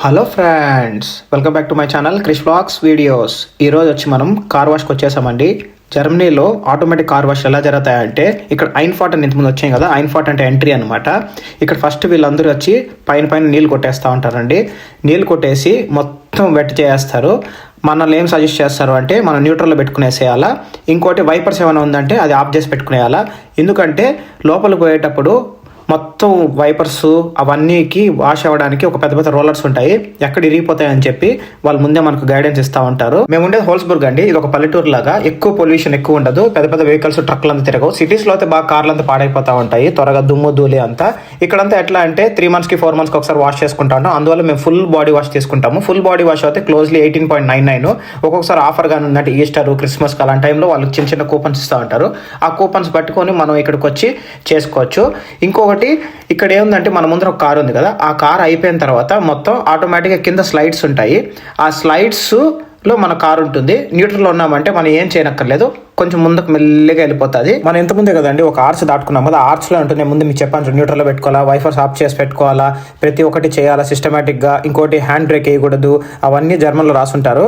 Hello friends, welcome back to my channel Krish vlogs videos. ఈరోజు వచ్చి మనం కార్ వాష్కి వచ్చేసామండి. జర్మనీలో ఆటోమేటిక్ కార్ వాష్ ఎలా జరుగుతాయంటే, ఇక్కడ ఐన్ఫాట్ అని ఇంతకుముందు వచ్చాయి కదా, ఐన్ఫాట్ అంటే ఎంట్రీ అనమాట. ఇక్కడ ఫస్ట్ వీళ్ళందరూ వచ్చి పైన నీళ్ళు కొట్టేస్తూ ఉంటారండి. నీళ్ళు కొట్టేసి మొత్తం వెట్ చేస్తారు. మనల్ని ఏం సజెస్ట్ చేస్తారు అంటే, మనం న్యూట్రల్లో పెట్టుకునేసేయాలా. ఇంకోటి వైపర్స్ ఏమైనా ఉందంటే అది ఆఫ్ చేసి పెట్టుకునేయాలా. ఎందుకంటే లోపలికి పోయేటప్పుడు మొత్తం వైపర్స్ అవన్నీకి వాష్ అవ్వడానికి ఒక పెద్ద పెద్ద రోలర్స్ ఉంటాయి, ఎక్కడ ఇరిగిపోతాయని చెప్పి వాళ్ళు ముందే మనకు గైడెన్స్ ఇస్తూ ఉంటారు. మేము ఉండేది హోల్స్బర్గ్ అండి. ఇది ఒక పల్లెటూరు లాగా, ఎక్కువ పొల్యూషన్ ఎక్కువ ఉండదు, పెద్ద పెద్ద వెహికల్స్ ట్రక్లు అంతా తిరగవు. సిటీస్లో అయితే బాగా కార్లు అంతా పాడైపోతూ ఉంటాయి, త్వరగా దుమ్ము ధూళి అంతా. ఇక్కడంతా ఎట్లా అంటే 3 months 4 months ఒకసారి వాష్ చేసుకుంటా ఉంటాం. అందువల్ల మేము ఫుల్ బాడీ వాష్ తీసుకుంటాము. ఫుల్ బాడీ వాష్ అయితే క్లోజ్లీ 18.99. ఒక్కొక్కసారి ఆఫర్ గానీ ఉందంటే ఈస్టర్, క్రిస్మస్ అలాంటి టైంలో వాళ్ళకి చిన్న చిన్న కూపన్స్ ఇస్తూ ఉంటారు. ఆ కూపన్స్ పట్టుకొని మనం ఇక్కడికి వచ్చి చేసుకోవచ్చు. ఇంకొకటి, ఇక్కడ ఏముందంటే మన ముందర ఒక కార్ ఉంది కదా, ఆ కార్ అయిపోయిన తర్వాత మొత్తం ఆటోమేటిక్గా కింద స్లైడ్స్ ఉంటాయి. ఆ స్లైడ్స్ లో మన కార్ ఉంటుంది. న్యూట్రల్లో ఉన్నామంటే మనం ఏం చేయనక్కర్లేదు, కొంచెం ముందుకు మెల్లిగా వెళ్ళిపోతుంది. మనం ఎంత ముందే కదండి ఒక ఆర్చ్ దాటుకున్నాం కదా, ఆర్చ్లో ఉంటుంది. ముందు మీకు చెప్పాను, న్యూట్రల్లో పెట్టుకోవాలా, వైఫర్స్ ఆఫ్ చేసి పెట్టుకోవాలా, ప్రతి ఒక్కటి చేయాలా సిస్టమేటిక్గా. ఇంకోటి హ్యాండ్ బ్రేక్ వేయకూడదు, అవన్నీ జర్మన్లో రాసుంటారు.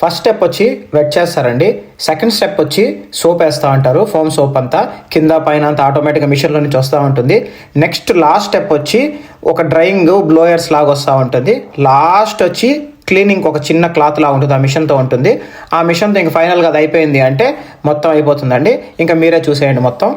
ఫస్ట్ స్టెప్ వచ్చి వెట్ చేస్తారండి. సెకండ్ స్టెప్ వచ్చి సోప్ వేస్తూ ఉంటారు, ఫోమ్ సోప్ అంతా కింద పైన అంతా ఆటోమేటిక్గా మిషన్లో నుంచి వస్తూ ఉంటుంది. నెక్స్ట్ లాస్ట్ స్టెప్ వచ్చి ఒక డ్రైయింగ్ బ్లోయర్స్ లాగా వస్తూ ఉంటుంది. లాస్ట్ వచ్చి క్లీనింగ్ ఒక చిన్న క్లాత్ లాగా ఉంటుంది, ఆ మిషన్తో ఉంటుంది. ఆ మిషన్తో ఇంక ఫైనల్గా అది అయిపోయింది అంటే మొత్తం అయిపోతుందండి. ఇంకా మీరే చూసేయండి మొత్తం.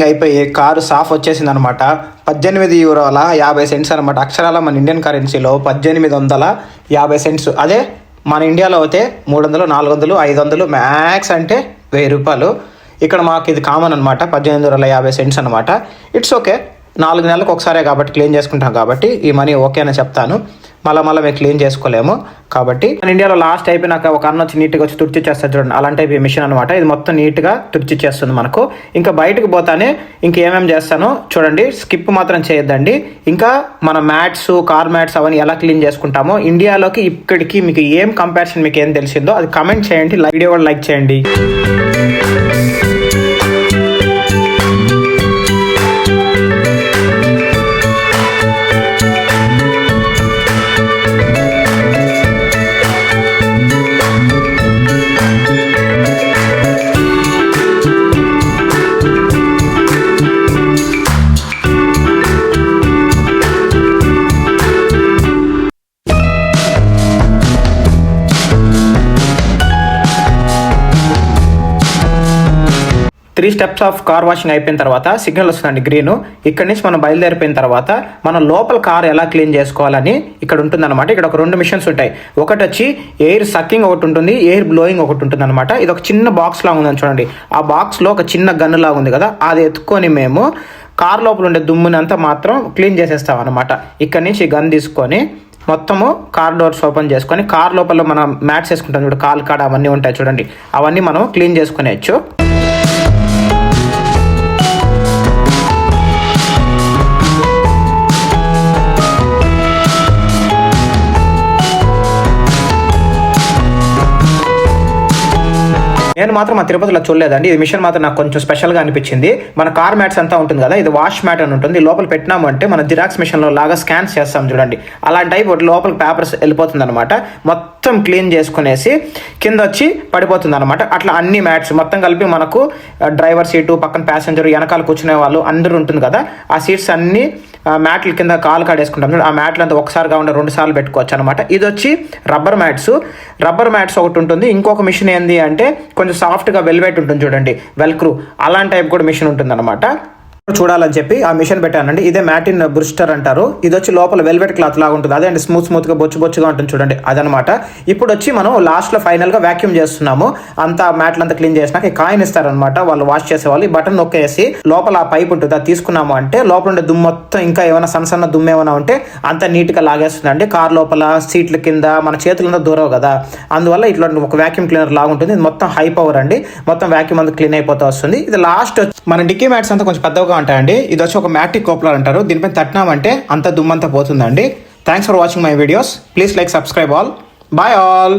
అయిపోయి కారు సాఫ్ వచ్చేసింది అనమాట. 18 యూరోల 50 సెంట్స్ అనమాట. అక్షరాల మన ఇండియన్ కరెన్సీలో 1850 సెంట్స్. అదే మన ఇండియాలో అయితే 300, 400, 500, మ్యాక్స్ అంటే 1000 రూపాయలు. ఇక్కడ మాకు ఇది కామన్ అనమాట, 1850 సెంట్స్ అనమాట. ఇట్స్ ఓకే, 4 నెలలకు ఒకసారే కాబట్టి క్లీన్ చేసుకుంటాం కాబట్టి ఈ మనీ ఓకే అని చెప్తాను. మళ్ళీ మేము క్లీన్ చేసుకోలేము కాబట్టి. మన ఇండియాలో లాస్ట్ అయిపోయినాక ఒక అన్న వచ్చి నీట్గా వచ్చి తుడిచిచ్చేస్తారు చూడండి, అలాంటి మిషన్ అనమాట. ఇది మొత్తం నీట్గా తుడిచిచ్చేస్తుంది మనకు. ఇంకా బయటకు పోతానే ఇంకేమేమి చేస్తానో చూడండి, స్కిప్ మాత్రం చేయొద్దండి. ఇంకా మన మ్యాట్స్, కార్ మ్యాట్స్ అవన్నీ ఎలా క్లీన్ చేసుకుంటామో ఇండియాలోకి ఇక్కడికి మీకు ఏం కంపారిజన్ మీకు ఏం తెలిసిందో అది కమెంట్ చేయండి, వీడియో కూడా లైక్ చేయండి. Three steps of car washing అయిపోయిన తర్వాత సిగ్నల్ వస్తుందండి గ్రీన్. ఇక్కడ నుంచి మనం బయలుదేరిపోయిన తర్వాత మనం లోపల కార్ ఎలా క్లీన్ చేసుకోవాలని ఇక్కడ ఉంటుందన్నమాట. ఇక్కడ ఒక 2 మిషన్స్ ఉంటాయి. ఒకటి వచ్చి ఎయిర్ సక్కింగ్ ఒకటి ఉంటుంది, ఎయిర్ బ్లోయింగ్ ఒకటి ఉంటుంది అనమాట. ఇది ఒక చిన్న బాక్స్ లాగా ఉందని చూడండి. ఆ బాక్స్లో ఒక చిన్న గన్ను లాగా ఉంది కదా, అది ఎత్తుకొని మేము కార్ లోపల ఉండే దుమ్ముని అంతా మాత్రం క్లీన్ చేసేస్తాం అనమాట. ఇక్కడ నుంచి గన్ తీసుకొని మొత్తము కార్ డోర్స్ ఓపెన్ చేసుకొని కార్ లోపల మనం మ్యాట్స్ వేసుకుంటాం చూడండి, కాల్ కాడ అవన్నీ ఉంటాయి చూడండి, అవన్నీ మనం క్లీన్ చేసుకునేచ్చు. నేను మాత్రం మా తిరుపతిలో చూడలేదండి. ఈ మిషన్ మాత్రం నాకు కొంచెం స్పెషల్గా అనిపించింది. మన కార్ మ్యాట్స్ అంతా ఉంటుంది కదా, ఇది వాష్ మ్యాట్ అని ఉంటుంది. లోపల పెట్టినాము అంటే మన జిరాక్స్ మిషన్లో లాగా స్కాన్స్ చేస్తాం చూడండి, అలాంటి టైప్ లోపల పేపర్స్ వెళ్ళిపోతుంది అనమాట. మొత్తం క్లీన్ చేసుకునేసి కింద వచ్చి పడిపోతుంది అనమాట. అట్లా అన్ని మ్యాట్స్ మొత్తం కలిపి మనకు డ్రైవర్ సీటు, పక్కన ప్యాసింజర్, వెనకాల కూర్చునే వాళ్ళు అందరూ ఉంటుంది కదా, ఆ సీట్స్ అన్ని మ్యాట్ల కింద కాలు కాడేసుకుంటాం. ఆ మ్యాట్లు అంతా ఒకసారి కాకుండా 2 సార్లు పెట్టుకోవచ్చు అనమాట. ఇది వచ్చి రబ్బర్ మ్యాట్స్ ఒకటి ఉంటుంది. ఇంకొక మిషన్ ఏంది అంటే కొంచెం సాఫ్ట్గా వెల్వెట్ ఉంటుంది చూడండి, వెల్క్రూ, అలాంటి టైప్ కూడా మిషన్ ఉంటుంది అనమాట. చూడాలని చెప్పి ఆ మిషన్ పెట్టానండి. ఇదే మ్యాటిన్ బ్రిస్టర్ అంటారు. ఇది వచ్చి లోపల వెల్వెట్ క్లాత్ లాగా ఉంటుంది, అదే అండి స్మూత్గా బొచ్చుగా ఉంటుంది చూడండి, అదనమాట. ఇప్పుడు వచ్చి మనం లాస్ట్లో ఫైనల్గా వ్యాక్యూమ్ చేస్తున్నాము. అంతా మ్యాట్లంతా క్లీన్ చేసినాక కాయిన్ ఇస్తారనమాట వాళ్ళు వాష్ చేసేవాళ్ళు. ఈ బటన్ నొక్కేసి లోపల ఆ పైప్ ఉంటుంది, అది తీసుకున్నాము అంటే లోపల ఉండే దుమ్ము మొత్తం, ఇంకా ఏమైనా సన్న దుమ్ము ఏమైనా ఉంటే అంత నీట్గా లాగేస్తుందండి. కార్ లోపల సీట్ల కింద మన చేతులంతా దూరవు కదా, అందువల్ల ఇట్లా ఒక వ్యాక్యూమ్ క్లీనర్ లాగా ఉంటుంది. ఇది మొత్తం హై పవర్ అండి, మొత్తం వ్యాక్యూమ్ అంతా క్లీన్ అయిపోతూ వస్తుంది. ఇది లాస్ట్ మన డిక్కీ మ్యాట్స్ అంతా కొంచెం పెద్దగా ఉంటాయండి. ఇది వచ్చి ఒక మ్యాటిక్ కోప్లర్ అంటారు. దీనిపై తట్టినామంటే అంత దుమ్మంతా పోతుందండి. Thanks for watching my videos. Please like, subscribe all. Bye all.